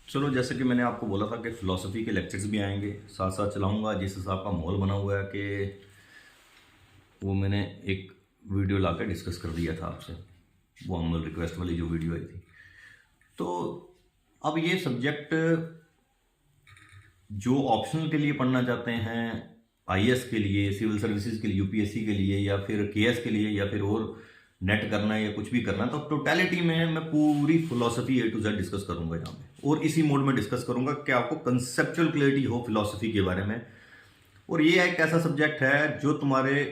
चलो, जैसे कि मैंने आपको बोला था कि फ़िलासफ़ी के लेक्चर्स भी आएंगे, साथ साथ चलाऊंगा। जिस हिसाब का माहौल बना हुआ है कि वो मैंने एक वीडियो ला कर डिस्कस कर दिया था आपसे, वो हमल रिक्वेस्ट वाली जो वीडियो आई थी। तो अब ये सब्जेक्ट जो ऑप्शनल के लिए पढ़ना चाहते हैं, आईएएस के लिए, सिविल सर्विसेज के लिए, यूपीएससी के लिए, या फिर केएस के लिए, या फिर और नेट करना है या कुछ भी करना है, तो टोटलिटी में मैं पूरी philosophy A to Z discuss करूंगा यहाँ पे। और इसी मोड में डिस्कस करूंगा कि आपको कंसेप्चुअल क्लैरिटी हो फिलॉसफी के बारे में। और ये एक ऐसा सब्जेक्ट है जो तुम्हारे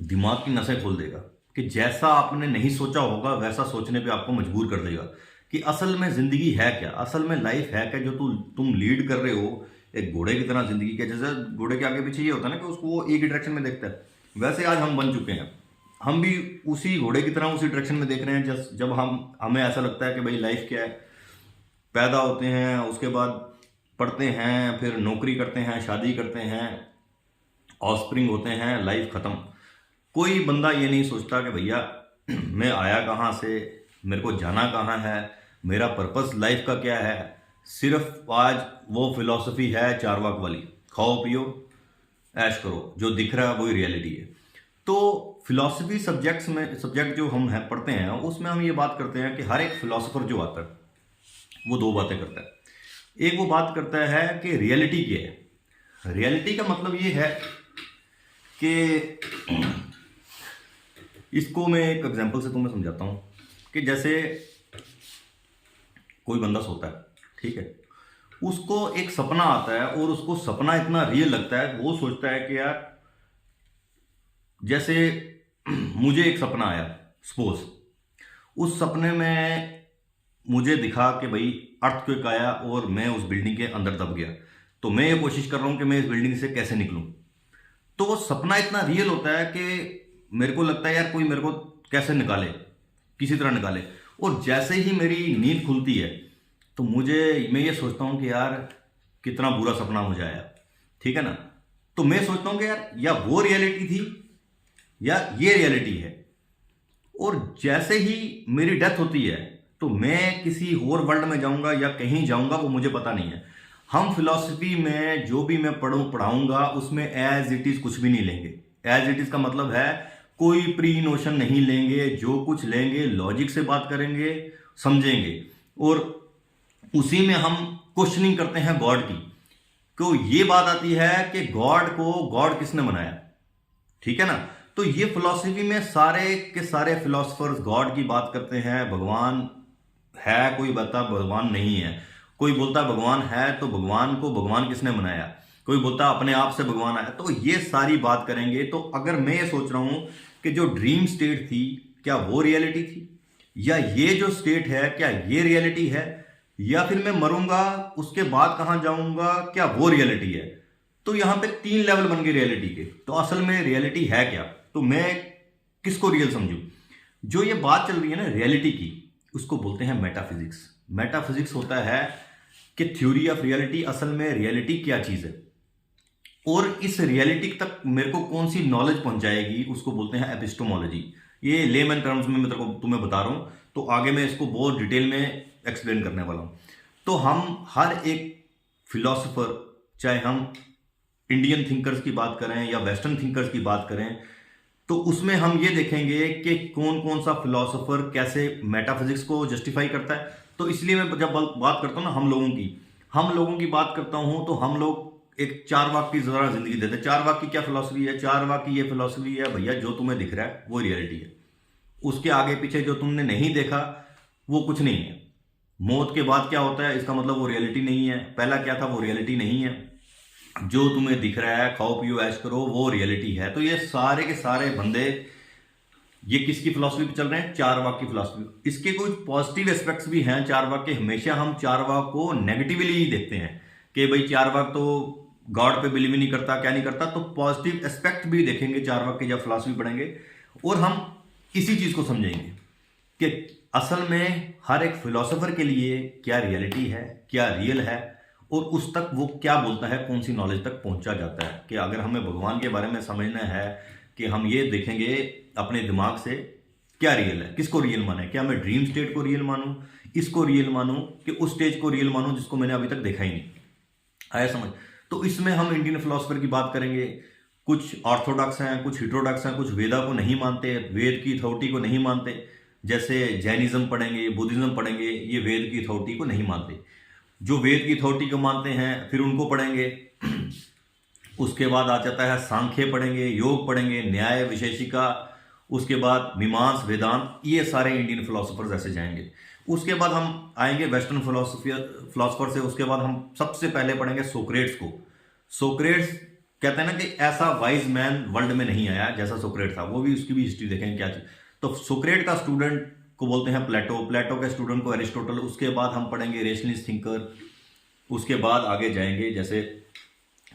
दिमाग की नसें खोल देगा, कि जैसा आपने नहीं सोचा होगा वैसा सोचने पे आपको मजबूर कर देगा कि असल में जिंदगी है क्या, असल में लाइफ है क्या, जो तुम लीड कर रहे हो एक घोड़े की तरह जिंदगी के। जैसे घोड़े के आगे पीछे ये होता है ना कि उसको वो एक ही डायरेक्शन में देखता है, वैसे आज हम बन चुके हैं। हम भी उसी घोड़े की तरह उसी डायरेक्शन में देख रहे हैं। जब हमें ऐसा लगता है कि भाई लाइफ क्या है, पैदा होते हैं, उसके बाद पढ़ते हैं, फिर नौकरी करते हैं, शादी करते हैं, ऑफस्प्रिंग होते हैं, लाइफ खत्म। कोई बंदा ये नहीं सोचता कि भैया मैं आया कहाँ से, मेरे को जाना कहाँ है, मेरा पर्पस लाइफ का क्या है। सिर्फ आज वो फिलॉसफी है चारवाक वाली, खाओ पियो ऐश करो, जो दिख रहा है वही रियलिटी है। तो फिलॉसफी सब्जेक्ट जो हम है पढ़ते हैं, उसमें हम ये बात करते हैं कि हर एक फिलोसोफर जो आता है वो दो बातें करता है। एक वो बात करता है कि रियलिटी क्या है। रियलिटी का मतलब ये है कि इसको मैं एक एग्जांपल से तुम्हें समझाता हूँ कि जैसे कोई बंदा सोता है, ठीक है, उसको एक सपना आता है और उसको सपना इतना रियल लगता है, वो सोचता है कि यार जैसे मुझे एक सपना आया, सपोज उस सपने में मुझे दिखा कि भाई अर्थक्वेक आया और मैं उस बिल्डिंग के अंदर दब गया, तो मैं ये कोशिश कर रहा हूं कि मैं इस बिल्डिंग से कैसे निकलूं। तो वो सपना इतना रियल होता है कि मेरे को लगता है यार कोई मेरे को कैसे निकाले, किसी तरह निकाले। और जैसे ही मेरी नींद खुलती है तो मैं ये सोचता हूँ कि यार कितना बुरा सपना मुझे आया, ठीक है ना। तो मैं सोचता हूँ कि यार या वो रियलिटी थी या ये रियलिटी है। और जैसे ही मेरी डेथ होती है तो मैं किसी और वर्ल्ड में जाऊंगा या कहीं जाऊंगा, वो मुझे पता नहीं है। हम फिलॉसफी में जो भी मैं पढ़ाऊंगा उसमें एज इट इज कुछ भी नहीं लेंगे। एज इट इज का मतलब है कोई प्री नोशन नहीं लेंगे, जो कुछ लेंगे लॉजिक से बात करेंगे, समझेंगे। और उसी में हम क्वेश्चनिंग करते हैं गॉड की। तो ये बात आती है कि गॉड किसने बनाया, ठीक है ना। तो ये फिलॉसफी में सारे के सारे फिलोसफर्स गॉड की बात करते हैं। भगवान है, कोई बता भगवान नहीं है, कोई बोलता भगवान है तो भगवान को भगवान किसने बनाया, कोई बोलता अपने आप से भगवान आया। तो ये सारी बात करेंगे। तो अगर मैं ये सोच रहा हूं कि जो ड्रीम स्टेट थी क्या वो रियलिटी थी, या ये जो स्टेट है क्या ये रियलिटी है, या फिर मैं मरूंगा उसके बाद कहां जाऊंगा क्या वो रियलिटी है। तो यहां पे 3 लेवल बन गए रियलिटी के। तो असल में रियलिटी है क्या, तो मैं किसको रियल समझूं। जो ये बात चल रही है ना रियलिटी की, उसको बोलते हैं मेटाफिजिक्स। मेटाफिजिक्स होता है कि थ्योरी ऑफ रियलिटी, असल में रियलिटी क्या चीज है और इस रियलिटी तक मेरे को कौन सी नॉलेज पहुंचाएगी, उसको बोलते हैं एपिस्टोमोलॉजी। ये लेमन टर्म्स में मैं तुम्हें बता रहा हूं, तो आगे मैं इसको बहुत डिटेल में एक्सप्लेन करने वाला हूं। तो हम हर एक फिलोसोफर, चाहे हम इंडियन थिंकर्स की बात करें या वेस्टर्न थिंकर्स की बात करें, तो उसमें हम ये देखेंगे कि कौन कौन सा फिलोसोफर कैसे मेटाफिजिक्स को जस्टिफाई करता है। तो इसलिए मैं जब बात करता हूं ना हम लोगों की बात करता हूं, तो हम लोग एक चार वाक की जरा जिंदगी देते हैं। चार वाक की क्या फिलोसफी है, चार वाक की ये फिलोसफी है भैया, जो तुम्हें दिख रहा है वो रियलिटी है, उसके आगे पीछे जो तुमने नहीं देखा वो कुछ नहीं है। मौत के बाद क्या होता है इसका मतलब वो रियलिटी नहीं है, पहला क्या था वो रियलिटी नहीं है। जो तुम्हें दिख रहा है खाओ पियो ऐश करो वो रियलिटी है। तो ये सारे के सारे बंदे ये किसकी फिलॉसफी पे चल रहे हैं, चार वाक की फिलॉसफी। इसके कुछ पॉजिटिव एस्पेक्ट्स भी हैं चार वाक के। हमेशा हम चार वाक को नेगेटिवली ही देखते हैं कि भाई चार वाक तो गॉड पे बिलीव ही नहीं करता, क्या नहीं करता। तो पॉजिटिव एस्पेक्ट भी देखेंगे चार वाक की जब फिलॉसफी पढ़ेंगे, और हम इसी चीज को समझेंगे कि असल में हर एक फिलोसोफर के लिए क्या रियलिटी है, क्या रियल है, और उस तक वो क्या बोलता है, कौन सी नॉलेज तक पहुंचा जाता है। कि अगर हमें भगवान के बारे में समझना है कि हम ये देखेंगे अपने दिमाग से क्या रियल है, किसको रियल माने, क्या मैं ड्रीम स्टेट को रियल मानूं इसको रियल मानूं कि उस स्टेज को रियल मानूं जिसको मैंने अभी तक देखा ही नहीं। आया समझ? तो इसमें हम इंडियन फिलोसफर की बात करेंगे। कुछ ऑर्थोडॉक्स हैं, कुछ हिट्रोडॉक्स हैं, कुछ वेदा को नहीं मानते, वेद की अथॉरिटी को नहीं मानते। जैसे जैनिज्म पढ़ेंगे, बुद्धिज्म पढ़ेंगे, ये वेद की अथॉरिटी को नहीं मानते। जो वेद की अथॉरिटी को मानते हैं फिर उनको पढ़ेंगे। उसके बाद आ जाता है सांख्य पढ़ेंगे, योग पढ़ेंगे, न्याय विशेषिका, उसके बाद मीमांस, वेदांत, ये सारे इंडियन फिलोसफर्स ऐसे जाएंगे। उसके बाद हम आएंगे वेस्टर्न फिलोसफर से। उसके बाद हम सबसे पहले पढ़ेंगे सोक्रेट्स को। सोक्रेट्स कहते हैं ना कि ऐसा वाइज मैन वर्ल्ड में नहीं आया जैसा सोक्रेट था। वो भी, उसकी भी हिस्ट्री देखेंगे क्या चीज। तो सोक्रेट का स्टूडेंट को बोलते हैं प्लेटो, प्लेटो के स्टूडेंट को एरिस्टोटल। उसके बाद हम पढ़ेंगे रेशनलिस्ट थिंकर। उसके बाद आगे जाएंगे, जैसे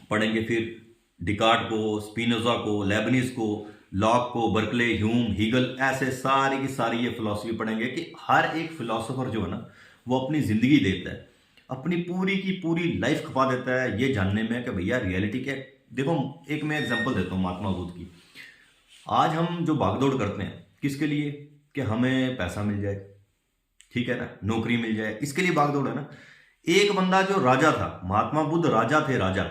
पढ़ेंगे फिर डिकार्ड को, स्पिनोजा को, लेबनिज को, लॉक को, बर्कले, ह्यूम, हीगल, ऐसे सारी की सारी ये फिलॉसफी पढ़ेंगे कि हर एक फिलोसोफर जो है ना वो अपनी जिंदगी देता है, अपनी पूरी की पूरी लाइफ खपा देता है ये जानने में कि भैया रियलिटी क्या है। देखो एक मैं एग्जांपल देता हूँ महात्मा बुद्ध की। आज हम जो भागदौड़ करते हैं किसके लिए? कि हमें पैसा मिल जाए, ठीक है ना, नौकरी मिल जाए, इसके लिए भागदौड़ है ना। एक बंदा जो राजा था, महात्मा बुद्ध राजा थे, राजा,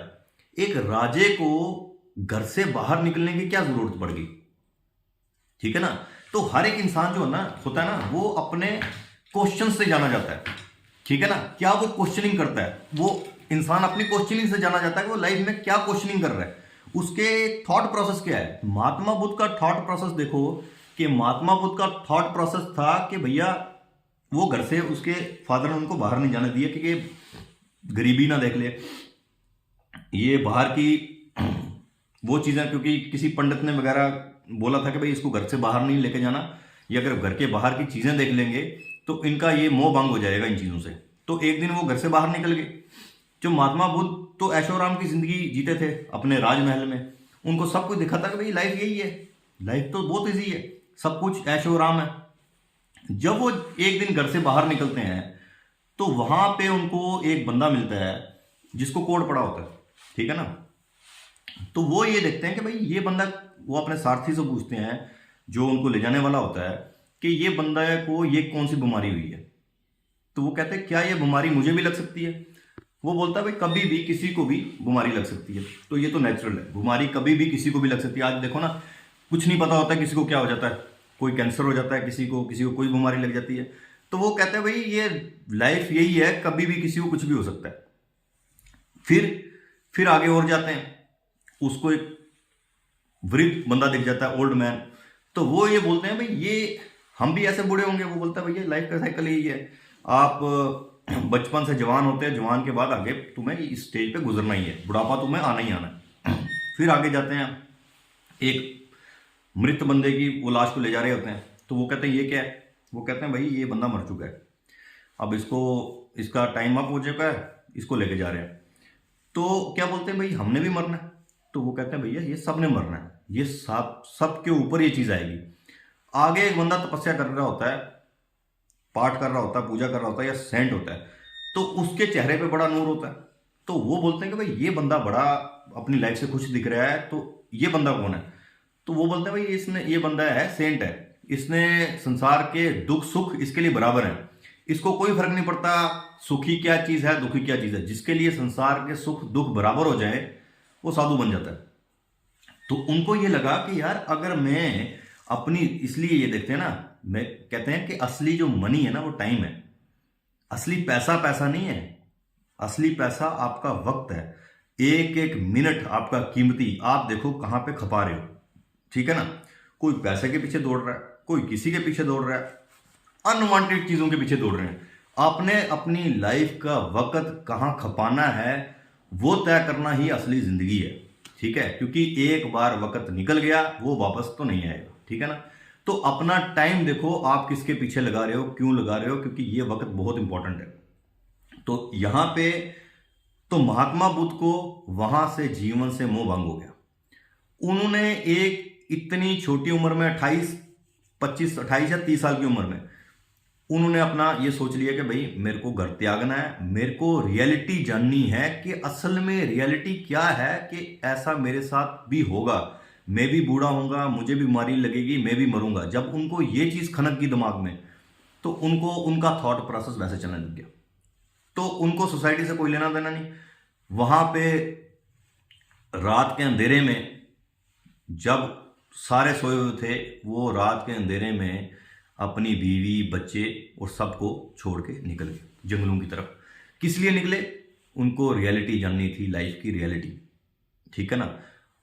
एक राजे को घर से बाहर निकलने की क्या जरूरत पड़ गई? ठीक है ना। तो हर एक इंसान जो है ना होता है ना, वो अपने क्वेश्चन से जाना जाता है, ठीक है ना। क्या वो क्वेश्चनिंग करता है, वो इंसान अपनी क्वेश्चनिंग से जाना जाता है कि वो लाइफ में क्या क्वेश्चनिंग कर रहा है, उसके थॉट प्रोसेस क्या है। महात्मा बुद्ध का थॉट प्रोसेस देखो कि महात्मा बुद्ध का थॉट प्रोसेस था कि भैया वो घर से, उसके फादर ने उनको बाहर नहीं जाने दिया क्योंकि गरीबी ना देख ले, ये बाहर की वो चीज़ें, क्योंकि किसी पंडित ने वगैरह बोला था कि भाई इसको घर से बाहर नहीं लेके जाना, ये अगर घर के बाहर की चीज़ें देख लेंगे तो इनका ये मोह भंग हो जाएगा इन चीज़ों से। तो एक दिन वो घर से बाहर निकल गए। जो महात्मा बुद्ध तो ऐशोआराम की जिंदगी जीते थे अपने राजमहल में, उनको सब कुछ दिखा था कि भाई लाइफ यही है, लाइफ तो बहुत ईजी है, सब कुछ ऐशोआराम है। जब वो एक दिन घर से बाहर निकलते हैं तो वहां पे उनको एक बंदा मिलता है जिसको कोड पड़ा होता है, ठीक है ना। तो वो ये देखते हैं कि भाई ये बंदा, वो अपने सारथी से पूछते हैं जो उनको ले जाने वाला होता है कि ये बंदा को ये कौन सी बीमारी हुई है। तो वो कहते हैं क्या ये बीमारी मुझे भी लग सकती है? वो बोलता है भाई कभी भी किसी को भी बीमारी लग सकती है, तो ये तो नेचुरल है, बीमारी कभी भी किसी को भी लग सकती है। आज देखो ना, कुछ नहीं पता होता है किसी को क्या हो जाता है, कोई कैंसर हो जाता है, किसी को कोई बीमारी लग जाती है। तो वो कहते हैं भाई ये लाइफ यही है, कभी भी किसी को कुछ भी हो सकता है। फिर आगे और जाते हैं, उसको एक वृद्ध बंदा दिख जाता है, ओल्ड मैन। तो वो ये बोलते हैं भाई ये हम भी ऐसे बूढ़े होंगे। वो बोलता है भैया लाइफ का साइकिल यही है, आप बचपन से जवान होते हैं, जवान के बाद आगे तुम्हें इस स्टेज पे गुजरना ही है, बुढ़ापा तुम्हें आना ही आना है। फिर आगे जाते हैं, एक मृत बंदे की वो लाश को ले जा रहे होते हैं। तो वो कहते हैं ये क्या है? वो कहते हैं भाई ये बंदा मर चुका है, अब इसका टाइम अप हो चुका है, इसको लेके जा रहे हैं। तो क्या बोलते हैं भाई हमने भी मरना है? तो वो कहते हैं भैया ये सब ने मरना है, ये सब के ऊपर ये चीज आएगी। आगे एक बंदा तपस्या कर रहा होता है, पाठ कर रहा होता है, पूजा कर रहा होता है या सेंट होता है, तो उसके चेहरे पे बड़ा नूर होता है। तो वो बोलते हैं कि भाई ये बंदा बड़ा अपनी लाइफ से खुश दिख रहा है, तो ये बंदा कौन है? तो वो बोलते हैं भाई ये बंदा है सेंट है, इसने संसार के दुख सुख इसके लिए बराबर है, इसको कोई फर्क नहीं पड़ता सुखी क्या चीज है, दुखी क्या चीज है। जिसके लिए संसार के सुख दुख बराबर हो जाए वो साधु बन जाता है। तो उनको ये लगा कि यार अगर मैं अपनी, इसलिए ये देखते हैं ना, मैं कहते हैं कि असली जो मनी है ना वो टाइम है, असली पैसा नहीं है, असली पैसा आपका वक्त है। एक एक मिनट आपका कीमती, आप देखो कहां पे खपा रहे हो, ठीक है ना। कोई पैसे के पीछे दौड़ रहा है, कोई किसी के पीछे दौड़ रहा है, अनवांटेड चीजों के पीछे दौड़ रहे हैं। आपने अपनी लाइफ का वक्त कहां खपाना है वो तय करना ही असली जिंदगी है, ठीक है। क्योंकि एक बार वक्त निकल गया वो वापस तो नहीं आएगा, ठीक है ना। तो अपना टाइम देखो आप किसके पीछे लगा रहे हो, क्यों लगा रहे हो, क्योंकि ये वक्त बहुत इंपॉर्टेंट है। तो यहां पे तो महात्मा बुद्ध को वहां से जीवन से मोह भंग हो गया। उन्होंने एक इतनी छोटी उम्र में 28 या 30 साल की उम्र में उन्होंने अपना ये सोच लिया कि भाई मेरे को घर त्यागना है, मेरे को रियलिटी जाननी है कि असल में रियलिटी क्या है, कि ऐसा मेरे साथ भी होगा, मैं भी बूढ़ा होऊंगा, मुझे भी बीमारी लगेगी, मैं भी मरूंगा। जब उनको ये चीज खनक की दिमाग में तो उनको उनका थॉट प्रोसेस वैसे चलने लग गया। तो उनको सोसाइटी से कोई लेना देना नहीं। वहां पे रात के अंधेरे में जब सारे सोए हुए थे, वो रात के अंधेरे में अपनी बीवी बच्चे और सबको छोड़ के निकल गए जंगलों की तरफ। किस लिए निकले? उनको रियलिटी जाननी थी, लाइफ की रियलिटी, ठीक है ना।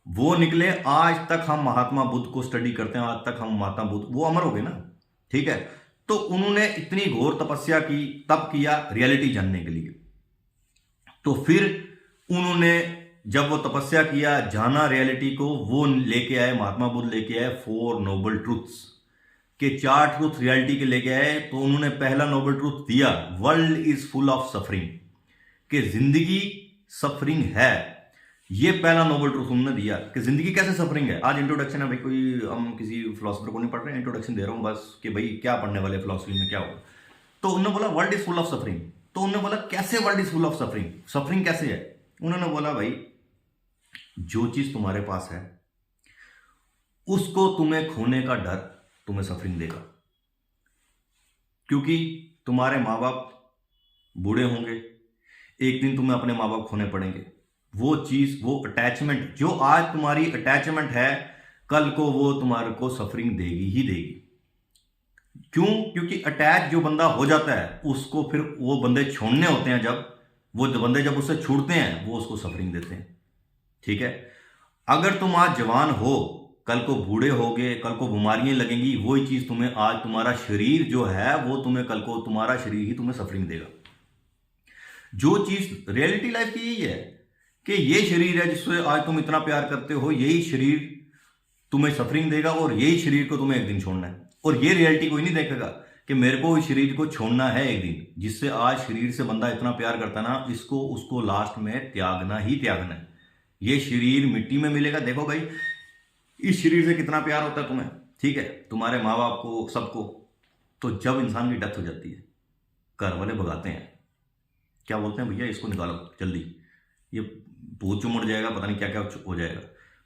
वो निकले। आज तक हम महात्मा बुद्ध को स्टडी करते हैं, आज तक हम महात्मा बुद्ध, वो अमर हो गए ना, ठीक है। तो उन्होंने इतनी घोर तपस्या की, तब किया रियलिटी जानने के लिए। तो फिर उन्होंने जब वो तपस्या किया, जाना रियलिटी को, वो लेके आए, महात्मा बुद्ध लेके आए 4 नोबल ट्रूथ्स के 4 ट्रूथ रियलिटी के लेके आए। तो उन्होंने पहला नोबल ट्रूथ दिया, world is full of suffering, कि जिंदगी सफरिंग है। ये पहला नोबल ट्रूथ उन्होंने दिया कि जिंदगी कैसे सफरिंग है। आज इंट्रोडक्शन है भाई, कोई हम किसी फिलोसफर को नहीं पढ़ रहे हैं, इंट्रोडक्शन दे रहा हूं बस कि भाई क्या पढ़ने वाले फिलोसफी में क्या होगा। तो उन्होंने बोला world is full of suffering. तो उन्होंने बोला कैसे world is full of suffering, suffering कैसे है? उन्होंने बोला भाई जो चीज तुम्हारे पास है उसको तुम्हें खोने का डर तुम्हें सफरिंग देगा, क्योंकि तुम्हारे माँ बाप बूढ़े होंगे, एक दिन तुम्हें अपने माँ बाप खोने पड़ेंगे। वो चीज, वो अटैचमेंट, जो आज तुम्हारी अटैचमेंट है, कल को वो तुम्हारे को सफरिंग देगी ही देगी। क्यों? क्योंकि अटैच जो बंदा हो जाता है उसको फिर वो बंदे छोड़ने होते हैं। जब वो बंदे जब उससे छूटते हैं वो उसको सफरिंग देते हैं, ठीक है। अगर तुम आज जवान हो, कल को बूढ़े होगे, कल को बीमारियां लगेंगी, वही चीज तुम्हें आज तुम्हारा शरीर जो है वो तुम्हें कल को तुम्हारा शरीर ही तुम्हें सफरिंग देगा। जो चीज रियलिटी लाइफ की यही है कि ये शरीर है जिससे आज तुम इतना प्यार करते हो, यही शरीर तुम्हें सफरिंग देगा और यही शरीर को तुम्हें एक दिन छोड़ना है। और ये रियलिटी कोई नहीं देखेगा कि मेरे को इस शरीर को छोड़ना है एक दिन। जिससे आज शरीर से बंदा इतना प्यार करता ना, इसको उसको लास्ट में त्यागना ही त्यागना है। ये शरीर मिट्टी में मिलेगा। देखो भाई इस शरीर से कितना प्यार होता है तुम्हें, ठीक है, तुम्हारे माँ बाप को, सबको। तो जब इंसान की डेथ हो जाती है, घर वाले भगाते हैं, क्या बोलते हैं, भैया इसको निकालो जल्दी, ये भूत चुमड़ जाएगा, पता नहीं क्या क्या हो जाएगा।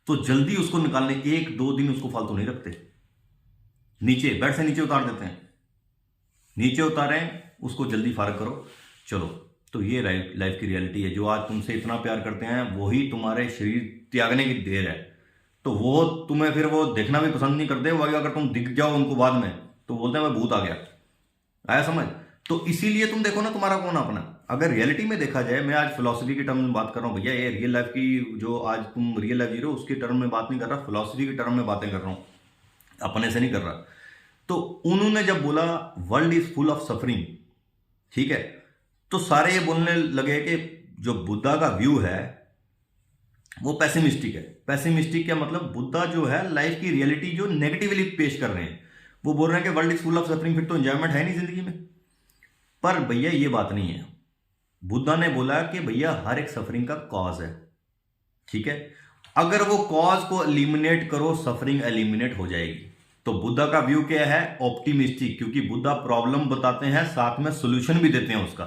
तो जल्दी उसको निकालने, 1-2 दिन उसको फालतू नहीं रखते, नीचे बेड से नीचे उतार देते हैं। नीचे उतारें उसको, जल्दी फारग करो, चलो। तो ये लाइफ की रियलिटी है। जो आज तुमसे इतना प्यार करते हैं वही तुम्हारे शरीर त्यागने की देर है। तो वो तुम्हें फिर वो देखना भी पसंद नहीं करते। वो अगर तुम दिख जाओ उनको बाद में तो बोलते हैं भाई भूत आ गया, आया समझ। तो इसीलिए तुम देखो ना तुम्हारा कौन अपना। अगर रियलिटी में देखा जाए, मैं आज फिलोसफी के टर्म में बात कर रहा हूँ भैया, ये रियल लाइफ की जो आज तुम रियल लाइफ जी रहे हो उसके टर्म में बात नहीं कर रहा, फिलोसफी के टर्म में बातें कर रहा हूँ, अपने से नहीं कर रहा। तो उन्होंने जब बोला world is full of suffering, ठीक है, तो सारे ये बोलने लगे कि जो बुद्धा का व्यू है वो पैसिमिस्टिक है। पैसिमिस्टिक क्या मतलब? बुद्धा जो है लाइफ की रियलिटी जो नेगेटिवली पेश कर रहे हैं। वो बोल रहे हैं कि world is full of suffering, फिर तो एंजॉयमेंट है नहीं जिंदगी में। पर भैया ये बात नहीं है। बुद्धा ने बोला कि भैया हर एक सफरिंग का कॉज है, ठीक है। अगर वो कॉज को एलिमिनेट करो, सफरिंग एलिमिनेट हो जाएगी। तो बुद्धा का व्यू क्या है? ऑप्टिमिस्टिक, क्योंकि बुद्धा प्रॉब्लम बताते हैं, साथ में सोल्यूशन भी देते हैं उसका,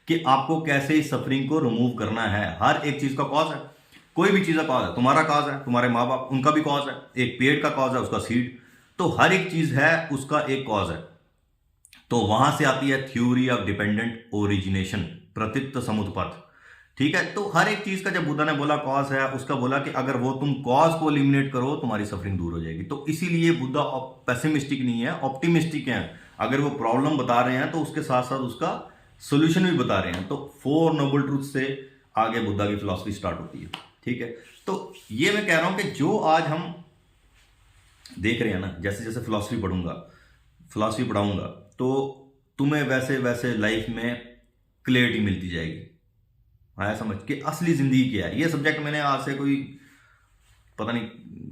कि आपको कैसे इस सफरिंग को रिमूव करना है। हर एक चीज का कॉज है, कोई भी चीज का कॉज है। तुम्हारा कॉज है, तुम्हारे माँ बाप, उनका भी कॉज है। एक पेड़ का कॉज है, उसका सीड। तो हर एक चीज है, उसका एक कॉज है। तो वहां से आती है थ्योरी ऑफ डिपेंडेंट ओरिजिनेशन, प्रतित्व समुत्पत्ति, ठीक है। तो हर एक चीज का जब बुद्धा ने बोला कॉज है, उसका बोला कि अगर वो तुम कॉज को एलिमिनेट करो तुम्हारी सफरिंग दूर हो जाएगी। तो इसीलिए बुद्धा पेसिमिस्टिक नहीं है, ऑप्टिमिस्टिक है। अगर वो प्रॉब्लम बता रहे हैं तो उसके साथ साथ उसका सोल्यूशन भी बता रहे हैं। तो 4 नोबल ट्रूथ से आगे बुद्धा की फिलॉसफी स्टार्ट होती है, ठीक है। तो ये मैं कह रहा हूं कि जो आज हम देख रहे हैं ना, जैसे जैसे फिलॉसफी पढ़ाऊंगा तो तुम्हें वैसे वैसे लाइफ में क्लियरिटी मिलती जाएगी, आया समझ, कि असली जिंदगी क्या है। ये सब्जेक्ट मैंने आज से कोई पता नहीं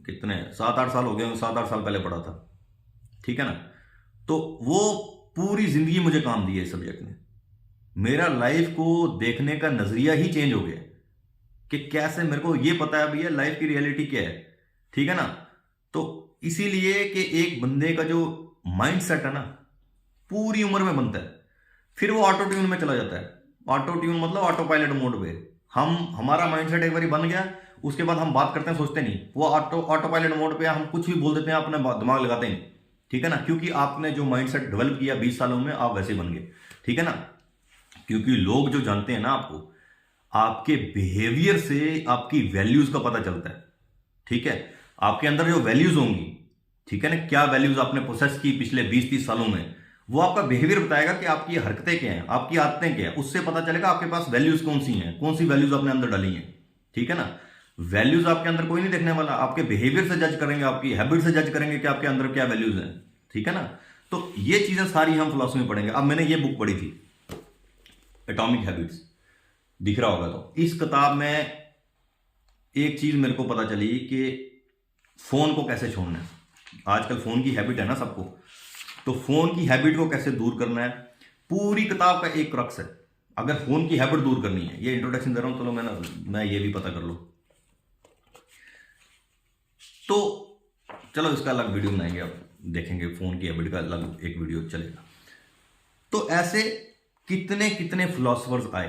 कितने 7-8 साल हो गए, 7-8 साल पहले पढ़ा था, ठीक है ना। तो वो पूरी जिंदगी मुझे काम दिया इस सब्जेक्ट ने। मेरा लाइफ को देखने का नजरिया ही चेंज हो गया कि कैसे मेरे को ये पता है भैया लाइफ की रियलिटी क्या है, ठीक है ना। तो इसीलिए कि एक बंदे का जो माइंड सेट है ना पूरी उम्र में बनता है, फिर वो ऑटो ट्यून में चला जाता है। ऑटो ट्यून मतलब ऑटो पायलट मोड पे। हमारा माइंड सेट एक बार बन गया, उसके बाद हम बात करते हैं, सोचते नहीं, वो ऑटो पायलट मोड पे हम कुछ भी बोल देते हैं, अपना दिमाग लगाते नहीं, ठीक है ना, क्योंकि आपने जो माइंडसेट डेवलप किया 20 सालों में आप वैसे बन गए, ठीक है ना। क्योंकि लोग जो जानते हैं ना आपको, आपके बिहेवियर से आपकी वैल्यूज का पता चलता है, ठीक है। आपके अंदर जो वैल्यूज होंगी, ठीक है ना, क्या वैल्यूज आपने प्रोसेस की पिछले 20-30 सालों में, वो आपका बिहेवियर बताएगा कि आपकी हरकतें क्या हैं, आपकी आदतें क्या हैं। उससे पता चलेगा आपके पास वैल्यूज कौन सी हैं, कौन सी वैल्यूज आपने अंदर डाली हैं, ठीक है ना। वैल्यूज आपके अंदर कोई नहीं देखने वाला, आपके बिहेवियर से जज करेंगे, आपकी हैबिट से जज करेंगे कि आपके अंदर क्या वैल्यूज हैं, ठीक है ना। तो ये चीजें सारी हम फिलॉसफी में पढ़ेंगे। अब मैंने ये बुक पढ़ी थी एटॉमिक हैबिट्स, दिख रहा होगा, तो इस किताब में एक चीज मेरे को पता चली कि फोन को कैसे छोड़ना है। आजकल फोन की हैबिट है ना सबको, तो फोन की हैबिट को कैसे दूर करना है, पूरी किताब का एक क्रक्स है। अगर फोन की हैबिट दूर करनी है, ये इंट्रोडक्शन दे रहा हूं, चलो मैं ये भी पता कर लो, तो चलो इसका अलग वीडियो बनाएंगे, अब देखेंगे फोन की हैबिट का अलग एक वीडियो चलेगा। तो ऐसे कितने कितने फिलोसफर्स आए,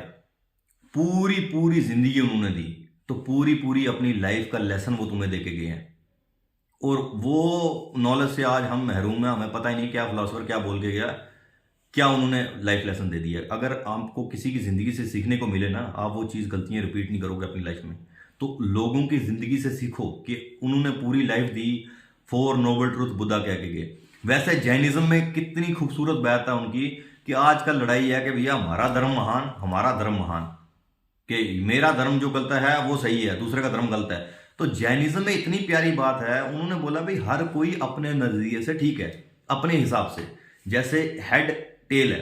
पूरी पूरी जिंदगी उन्होंने दी, तो पूरी पूरी अपनी लाइफ का लेसन वो तुम्हें देके गए हैं, और वो नॉलेज से आज हम महरूम हैं। हमें पता ही नहीं क्या फिलोसफर क्या बोल के गया, क्या उन्होंने लाइफ लेसन दे दिया। अगर आपको किसी की जिंदगी से सीखने को मिले ना, आप वो चीज़ गलतियां रिपीट नहीं करोगे अपनी लाइफ में। तो लोगों की जिंदगी से सीखो कि उन्होंने पूरी लाइफ दी, 4 नोबल ट्रूथ बुद्धा कह के गए। वैसे जैनिज्म में कितनी खूबसूरत बात है उनकी कि आजकल लड़ाई है कि भैया हमारा धर्म महान, हमारा धर्म महान, कि मेरा धर्म जो गलत है वो सही है, दूसरे का धर्म गलत है। तो जैनिज्म में इतनी प्यारी बात है, उन्होंने बोला भाई हर कोई अपने नजरिए से ठीक है, अपने हिसाब से। जैसे हेड टेल है,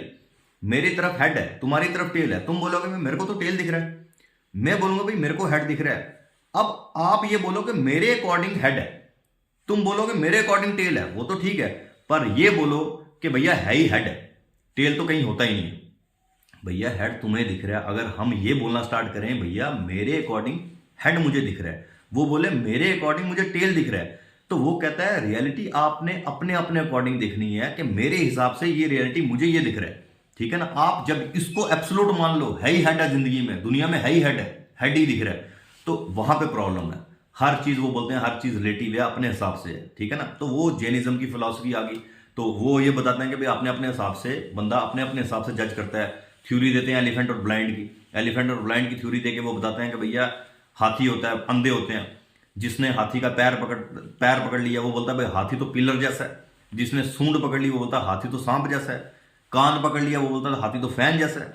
मेरी तरफ हेड है, तुम्हारी तरफ टेल है। तुम बोलोगे मेरे को तो टेल दिख रहा है, मैं बोलूंगा भाई मेरे को हेड दिख रहा है। अब आप ये बोलो कि मेरे अकॉर्डिंग हेड है, तुम बोलोगे मेरे अकॉर्डिंग टेल है, वो तो ठीक है, पर ये बोलो कि भैया है ही हेड है, टेल तो कहीं होता ही नहीं है। भैया हेड तुम्हें दिख रहा है, अगर हम ये बोलना स्टार्ट करें भैया मेरे अकॉर्डिंग हेड मुझे दिख रहा है, वो बोले मेरे अकॉर्डिंग मुझे टेल दिख रहा है, तो वो कहता है रियलिटी आपने अपने अपने अकॉर्डिंग देखनी है कि मेरे हिसाब से ये रियलिटी मुझे ये दिख रहा है, ठीक है ना। आप जब इसको एब्सोल्यूट मान लो, है ही हेड है जिंदगी में, दुनिया में है ही हेड है, हेड ही दिख रहा है, तो वहां पे प्रॉब्लम है। हर चीज वो बोलते हैं हर चीज रिलेटिव है, अपने हिसाब से है, ठीक है ना। तो वो जैनिज्म की फिलॉसफी आ गई, तो वो ये बताते हैं कि भाई अपने अपने हिसाब से, बंदा अपने अपने हिसाब से जज करता है। थ्योरी देते हैं एलिफेंट और ब्लाइंड की, एलिफेंट और ब्लाइंड की थ्योरी देके वो बताते हैं कि भैया हाथी होता है, अंधे होते हैं, जिसने हाथी का पैर पकड़ लिया वो बोलता है भाई हाथी तो पिलर जैसा है, जिसने सूंड पकड़ ली वो बोलता है हाथी तो सांप जैसा है, कान पकड़ लिया वो बोलता है हाथी तो फैन जैसा है।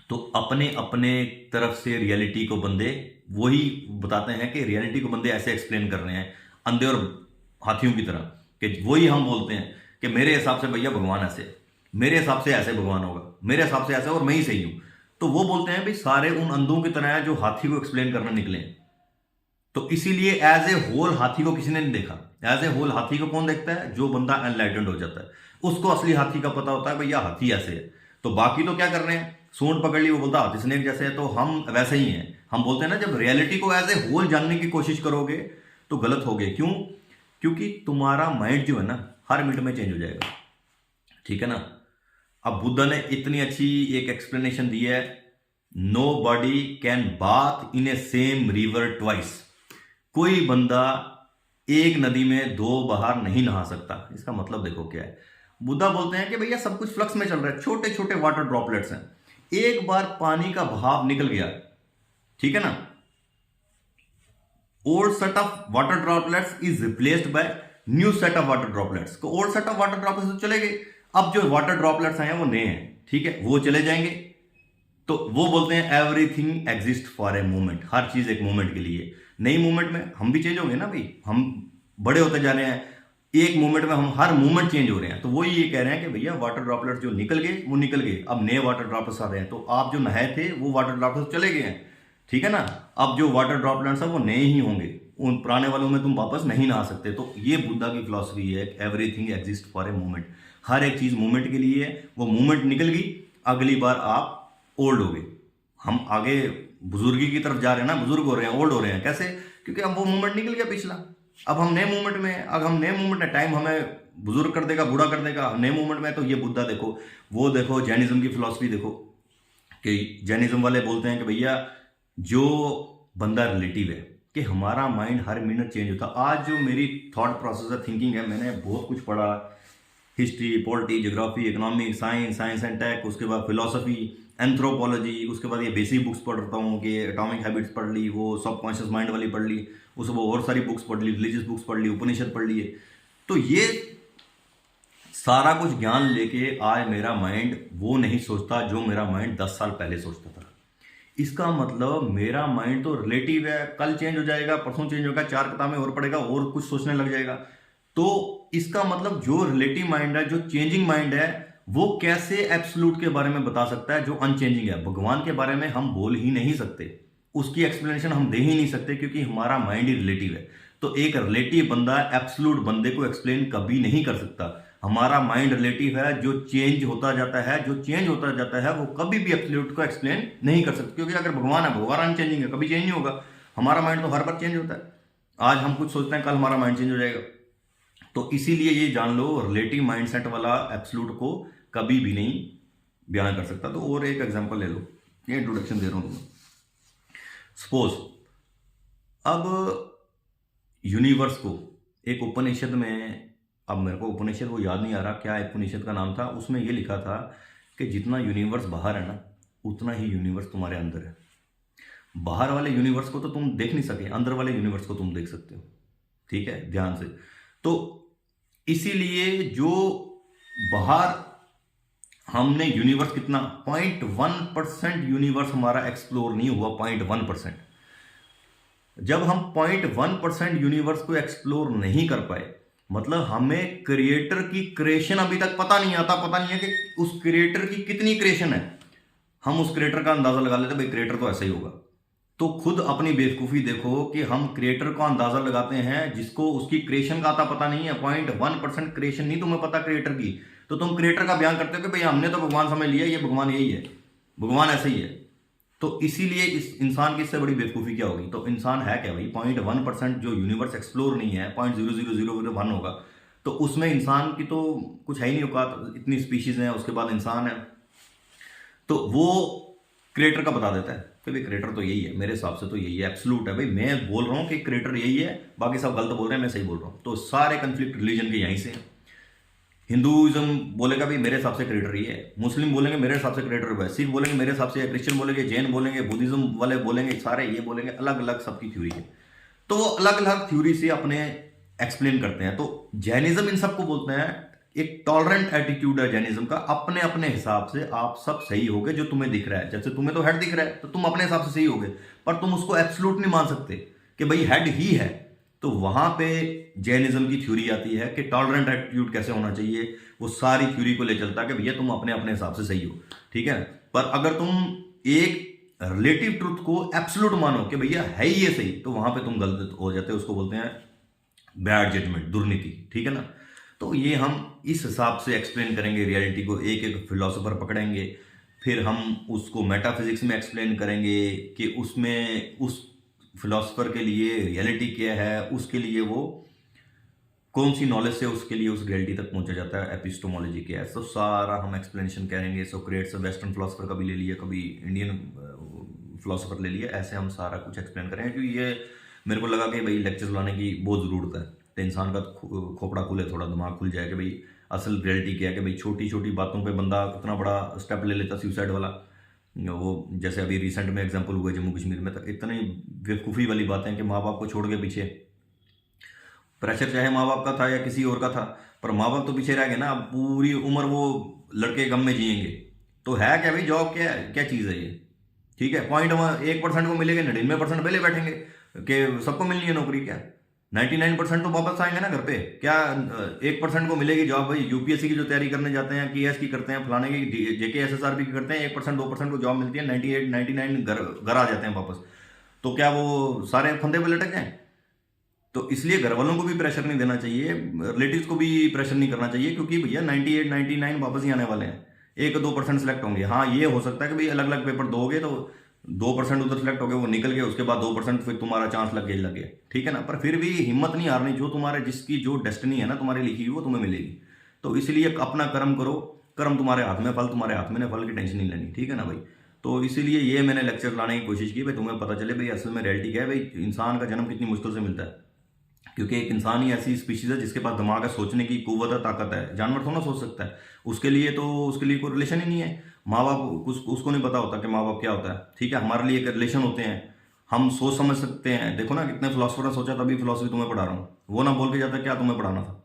तो अपने अपने तरफ से रियलिटी को बंदे वही बताते हैं कि रियलिटी को बंदे ऐसे एक्सप्लेन कर रहे हैं अंधे और हाथियों की तरह, कि वही हम बोलते हैं कि मेरे हिसाब से भैया भगवान ऐसे, मेरे हिसाब से ऐसे भगवान होगा, मेरे हिसाब से ऐसे और मैं ही सही हूं। तो वो बोलते हैं भाई सारे उन अंधों की तरह है जो हाथी को एक्सप्लेन करने निकले। तो इसीलिए एज ए होल हाथी को किसी ने नहीं देखा। एज ए होल हाथी को कौन देखता है? जो बंदा एनलाइटेंड हो जाता है, उसको असली हाथी का पता होता है भैया हाथी ऐसे है। तो बाकी तो क्या कर रहे हैं, सूंड पकड़ ली वो बोलता हाथी स्नेक जैसे है, तो हम वैसे ही हैं। हम बोलते हैं ना जब रियलिटी को एज ए होल जानने की कोशिश करोगे तो गलत हो गए। क्यों? क्योंकि तुम्हारा माइंड जो है ना हर मिनट में चेंज हो जाएगा, ठीक है ना। अब बुद्धा ने इतनी अच्छी एक एक्सप्लेनेशन दी है, nobody can bath in a same river twice. कोई बंदा एक नदी में 2 बार नहीं नहा सकता। इसका मतलब देखो क्या है। बुद्धा बोलते हैं कि भैया सब कुछ फ्लक्स में चल रहा है, छोटे छोटे वाटर ड्रॉपलेट्स हैं। एक बार पानी का बहाव निकल गया, ठीक है ना, old set of water droplets is replaced by new set of water droplets. तो old set of water droplets तो चले गए, अब जो वाटर ड्रॉपलेट्स हैं वो नए हैं, ठीक है, वो चले जाएंगे। तो वो बोलते हैं everything exist for a moment. हर चीज एक मोमेंट के लिए। नई मोमेंट में हम भी चेंज होंगे ना भाई, हम बड़े होते जा रहे हैं, एक मोमेंट में हम हर मोमेंट चेंज हो रहे हैं। तो वो ये कह रहे हैं कि भैया वाटर ड्रॉपलेट्स जो निकल गए वो निकल गए, अब नए वाटर ड्रॉपलेट्स आ रहे हैं। तो आप जो नहाए थे वो वाटर ड्रॉपलेट्स चले गए हैं, ठीक है ना। अब जो वाटर ड्रॉपलेट्स हैं वो नए ही होंगे, उन पुराने वालों में तुम वापस नहीं नहा सकते। तो ये बुद्धा की फिलॉसफी है, everything exist for a moment. हर एक चीज मोमेंट के लिए है, वो मोमेंट निकल गई, अगली बार आप ओल्ड हो गए। हम आगे बुजुर्गी की तरफ जा रहे हैं ना, बुजुर्ग हो रहे हैं, ओल्ड हो रहे हैं। कैसे? क्योंकि अब वो मोमेंट निकल गया पिछला, अब हम नए मूवमेंट में हैं। अब हम नए मूवमेंट में, टाइम हमें बुजुर्ग कर देगा, बूढ़ा कर देगा, नए मूवमेंट में। तो ये बुद्धा देखो, वो देखो जैनिज्म की फिलॉसफी देखो, कि जैनिज्म वाले बोलते हैं कि भैया जो बंदा रिलेटिव है, कि हमारा माइंड हर मिनट चेंज होता है। आज जो मेरी थॉट प्रोसेस है, थिंकिंग है, मैंने बहुत कुछ पढ़ा, history, polity, geography, economic, science and tech, उसके बाद फिलोसफी, एंथ्रोपोलॉजी, उसके बाद ये बेसिक बुक्स पढ़ता हूँ कि एटॉमिक हैबिट्स पढ़ ली, वो सबकॉन्शियस माइंड वाली पढ़ ली, उसके बाद और सारी बुक्स पढ़ ली, रिलीजियस बुक्स पढ़ ली, उपनिषद पढ़ लिए। तो ये सारा कुछ ज्ञान लेके आज मेरा माइंड वो नहीं सोचता जो मेरा माइंड 10 साल पहले सोचता था। इसका मतलब मेरा माइंड तो रिलेटिव है, कल चेंज हो जाएगा, परसों चेंज होगा, 4 किताबें और पढ़ेगा और कुछ सोचने लग जाएगा। तो इसका मतलब जो रिलेटिव माइंड है, जो चेंजिंग माइंड है, वो कैसे एब्सोल्यूट के बारे में बता सकता है जो अनचेंजिंग है। भगवान के बारे में हम बोल ही नहीं सकते, उसकी एक्सप्लेनेशन हम दे ही नहीं सकते, क्योंकि हमारा माइंड ही रिलेटिव है। तो एक रिलेटिव बंदा एब्सोल्यूट बंदे को एक्सप्लेन कभी नहीं कर सकता। हमारा माइंड रिलेटिव है, जो चेंज होता जाता है, जो चेंज होता जाता है वो कभी भी एब्सोल्यूट को एक्सप्लेन नहीं कर सकते, क्योंकि अगर भगवान है, भगवान अनचेंजिंग है, कभी चेंज नहीं होगा। हमारा माइंड तो हर बार चेंज होता है। आज हम कुछ सोचते हैं, कल हमारा माइंड चेंज हो जाएगा। तो इसीलिए ये जान लो, रिलेटिव माइंडसेट वाला एब्सोल्यूट को कभी भी नहीं बयान कर सकता। तो और एक एग्जांपल ले लो, ये इंट्रोडक्शन दे रहा हूं तुम्हें। सपोज अब यूनिवर्स को एक उपनिषद में, अब मेरे को उपनिषद वो याद नहीं आ रहा क्या उपनिषद का नाम था, उसमें ये लिखा था कि जितना यूनिवर्स बाहर है ना, उतना ही यूनिवर्स तुम्हारे अंदर है। बाहर वाले यूनिवर्स को तो तुम देख नहीं सके, अंदर वाले यूनिवर्स को तुम देख सकते हो। ठीक है, ध्यान से। तो इसीलिए जो बाहर हमने यूनिवर्स कितना 0.1% यूनिवर्स हमारा एक्सप्लोर नहीं हुआ, 0.1%। जब हम 0.1% यूनिवर्स को एक्सप्लोर नहीं कर पाए, मतलब हमें क्रिएटर की क्रिएशन अभी तक पता नहीं है कि उस क्रिएटर की कितनी क्रिएशन है। हम उस क्रिएटर का अंदाजा लगा लेते, भाई क्रिएटर तो ऐसा ही होगा। तो खुद अपनी बेवकूफ़ी देखो कि हम क्रिएटर का अंदाजा लगाते हैं जिसको उसकी क्रिएशन का आता पता नहीं है। 0.1% क्रिएशन नहीं तुम्हें पता क्रिएटर की, तो तुम क्रिएटर का बयान करते हो कि भाई हमने तो भगवान समझ लिया, ये भगवान यही है, भगवान ऐसे ही है। तो इसीलिए इस इंसान की इससे बड़ी बेवकूफ़ी क्या होगी। तो इंसान है क्या भाई, 0.1% जो यूनिवर्स एक्सप्लोर नहीं है, 0.00001 होगा, तो उसमें इंसान की तो कुछ है ही नहीं औकात। इतनी स्पीशीज हैं, उसके बाद इंसान है, तो वो क्रिएटर का बता देता है कि भाई क्रिएटर तो यही है, मेरे हिसाब से तो यही है, एब्सोल्यूट है। भाई मैं बोल रहा हूँ कि क्रिएटर यही है, बाकी सब गलत बोल रहे हैं, मैं सही बोल रहा हूँ। तो सारे कंफ्लिक्ट रिलीजन के यहीं से हैं। हिंदुइज्म बोलेगा भी मेरे हिसाब से क्रिएटर ही है, मुस्लिम बोलेंगे मेरे हिसाब से क्रिएटर है, सिख बोलेंगे मेरे हिसाब से, क्रिश्चियन बोलेंगे, जैन बोलेंगे, बुद्धिज्म वाले बोलेंगे, सारे ये बोलेंगे, अलग अलग सबकी थ्योरी है। तो वो अलग अलग थ्योरी से अपने एक्सप्लेन करते हैं। तो जैनिज्म इन सबको बोलते हैं, एक टॉलरेंट एटीट्यूड है जैनिज्म का। अपने अपने हिसाब से आप सब सही होगे जो तुम्हें दिख रहा है। जैसे तुम्हें तो हेड दिख रहा है, तो तुम अपने हिसाब से सही होगे, पर तुम उसको एब्सोल्यूट नहीं मान सकते कि भाई हेड ही है। तो वहां पे जैनिज्म की थ्योरी आती है कि टॉलरेंट एटीट्यूड कैसे होना चाहिए। वो सारी थ्योरी को ले चलता है कि भैया तुम अपने अपने हिसाब से सही हो, ठीक है। पर अगर तुम एक रिलेटिव ट्रुथ को एब्सोल्यूट मानो कि भैया है ही ये सही, तो वहां पे तुम गलत हो जाते हो। उसको बोलते हैं बैड जजमेंट, दुर्नीति, ठीक है ना। तो ये हम इस हिसाब से एक्सप्लेन करेंगे रियलिटी को। एक एक फिलोसोफर पकड़ेंगे, फिर हम उसको मेटाफिजिक्स में एक्सप्लेन करेंगे कि उसमें उस फिलोसोफर के लिए रियलिटी क्या है, उसके लिए वो कौन सी नॉलेज से उसके लिए उस रियलिटी तक पहुंचा जाता है, एपिस्टोमोलॉजी क्या है। तो सारा हम एक्सप्लेनेशन करेंगे। सोक्रेट्स वेस्टर्न फिलोसोफर का भी ले लिया, कभी इंडियन फिलोसोफर ले लिया, ऐसे हम सारा कुछ एक्सप्लेन करेंगे। क्योंकि ये मेरे को लगा कि भाई लेक्चर लाने की बहुत ज़रूरत है, तो इंसान का खोपड़ा खुले, थोड़ा दिमाग खुल जाए कि भाई असल रियलिटी क्या है। कि भाई छोटी छोटी बातों पे बंदा इतना बड़ा स्टेप ले लेता, सुसाइड वाला। वो जैसे अभी रिसेंट में एग्जांपल हुए जम्मू कश्मीर में, तक इतनी बेवकूफ़ी वाली बातें कि माँ बाप को छोड़ के पीछे, प्रेशर चाहे माँ बाप का था या किसी और का था, पर माँ बाप तो पीछे रह गए ना। अब पूरी उम्र वो लड़के गम में जिएंगे। तो है क्या भाई, जॉब क्या है, क्या चीज़ है ये, ठीक है। 0.1% को मिलेगा, 99% पहले बैठेंगे कि सबको मिलनी है नौकरी। क्या 99% तो वापस आएंगे ना घर पे। क्या 1% को मिलेगी जॉब। भाई यूपीएससी की जो तैयारी करने जाते हैं, केएस की करते हैं, फलाने की, जेके एसएसआरबी की करते हैं, 1% 2% को जॉब मिलती है, 98 99 घर आ जाते हैं वापस। तो क्या वो सारे फंदे पे लटक जाएं। तो इसलिए घर वालों को भी प्रेशर नहीं देना चाहिए, रिलेटिव्स को भी प्रेशर नहीं करना चाहिए, क्योंकि भैया 98 99 वापस ही आने वाले हैं। 1-2% सेलेक्ट होंगे। हाँ ये हो सकता है कि भाई अलग अलग पेपर दोगे तो 2% उधर सेलेक्ट हो गए, वो निकल गए, उसके बाद 2% फिर तुम्हारा चांस लग गया, ठीक है ना। पर फिर भी हिम्मत नहीं हारनी, जो तुम्हारे जिसकी जो डेस्टिनी है ना तुम्हारी लिखी हुई, वो तुम्हें मिलेगी। तो इसलिए अपना कर्म करो, कर्म तुम्हारे हाथ में, फल तुम्हारे हाथ में, फल की टेंशन नहीं लेनी, ठीक है ना भाई। तो इसीलिए ये मैंने लेक्चर लाने की कोशिश की भाई, तुम्हें पता चले भाई असल में रियलिटी क्या है। भाई इंसान का जन्म कितनी मुश्किल से मिलता है, क्योंकि एक इंसान ही ऐसी स्पीशीज है जिसके पास दिमाग है, सोचने की कुव्वत है, ताकत है। जानवर थोड़ा ना सोच सकता है। उसके लिए कोई रिलेशन ही नहीं है। माँ बाप उसको नहीं पता होता कि माँ बाप क्या होता है। ठीक है, हमारे लिए एक रिलेशन होते हैं, हम सोच समझ सकते हैं। देखो ना कितने फिलोसफर ने सोचा, तभी फिलोसफी तुम्हें पढ़ा रहा हूँ। वो ना बोल के जाता क्या तुम्हें पढ़ाना था।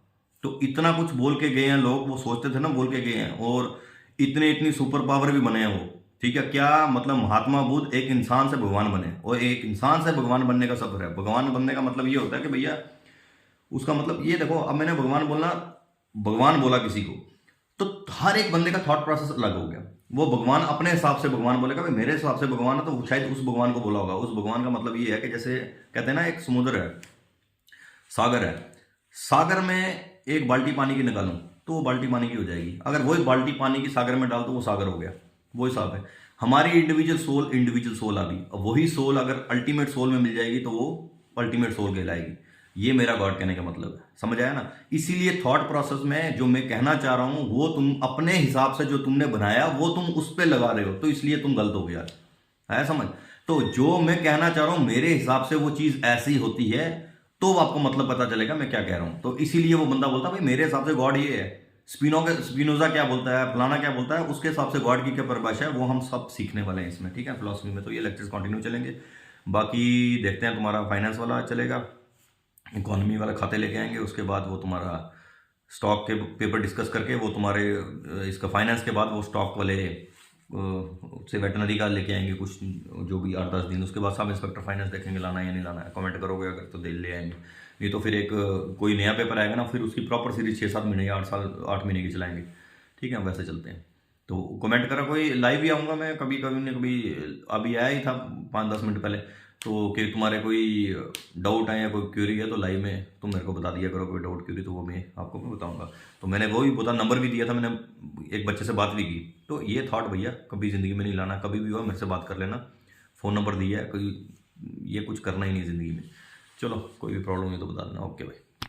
तो इतना कुछ बोल के गए हैं लोग, वो सोचते थे ना, बोल के गए हैं, और इतनी सुपर पावर भी बने हैं वो। ठीक है, क्या मतलब महात्मा बुद्ध एक इंसान से भगवान बने, और एक इंसान से भगवान बनने का सफर है। भगवान बनने का मतलब ये होता है कि भैया, उसका मतलब ये देखो, अब मैंने भगवान बोला किसी को, तो हर एक बंदे का थॉट प्रोसेस अलग हो गया। वो भगवान अपने हिसाब से भगवान बोलेगा, भाई मेरे हिसाब से भगवान है, तो शायद उस भगवान को बोला होगा। उस भगवान का मतलब ये है कि जैसे कहते हैं ना, एक समुद्र है, सागर है, सागर में एक बाल्टी पानी की निकालूं तो वो बाल्टी पानी की हो जाएगी। अगर वही बाल्टी पानी की सागर में डाल तो वो सागर हो गया। वो हिसाब है। हमारी इंडिविजुअल सोल आ गई। अब वही सोल अगर अल्टीमेट सोल में मिल जाएगी तो वो अल्टीमेट सोल कहलाएगी। ये मेरा गॉड कहने का मतलब है, समझ आया ना। इसीलिए थॉट प्रोसेस में जो मैं कहना चाह रहा हूं, वो तुम अपने हिसाब से जो तुमने बनाया वो तुम उस पर लगा रहे हो, तो इसलिए तुम गलत हो गया है, समझ। तो जो मैं कहना चाह रहा हूं मेरे हिसाब से वो चीज ऐसी होती है, तो आपको मतलब पता चलेगा मैं क्या कह रहा हूं। तो इसीलिए वो बंदा बोलता है भाई मेरे हिसाब से गॉड ये है, स्पिनोजा क्या बोलता है, फलाना क्या बोलता है, उसके हिसाब से गॉड की क्या परिभाषा है, वो हम सब सीखने वाले हैं इसमें। ठीक है, फिलोसफी में। तो ये लेक्चर्स कंटिन्यू चलेंगे। बाकी देखते हैं, तुम्हारा फाइनेंस वाला चलेगा, इकोनॉमी वाला खाते लेके आएंगे, उसके बाद वो तुम्हारा स्टॉक के पेपर डिस्कस करके वो तुम्हारे इसका फाइनेंस के बाद वो स्टॉक वाले से वेटनरी का लेके आएंगे कुछ, जो भी 8-10 दिन। उसके बाद सब इंस्पेक्टर फाइनेंस देखेंगे लाना है या नहीं लाना है। कमेंट करोगे अगर तो दे ले आएंगे, नहीं तो फिर एक कोई नया पेपर आएगा ना, फिर उसकी प्रॉपर सीरीज 6-7 महीने या 8 महीने की चलाएंगे। ठीक है, वैसे चलते हैं। तो कमेंट करो, कोई लाइव भी आऊँगा मैं कभी कभी न कभी। अभी आया ही था 5-10 मिनट पहले। तो कि तुम्हारे कोई डाउट है या कोई क्यूरी है तो लाइव में तुम मेरे को बता दिया करो, कोई डाउट क्यूरी, तो वो मैं आपको बताऊंगा। तो मैंने वो भी नंबर भी दिया था, मैंने एक बच्चे से बात भी की। तो ये थॉट भैया कभी ज़िंदगी में नहीं लाना, कभी भी हुआ मेरे से बात कर लेना, फ़ोन नंबर दिया है, कोई ये कुछ करना ही नहीं ज़िंदगी में। चलो, कोई भी प्रॉब्लम है तो बता देना। ओके भाई।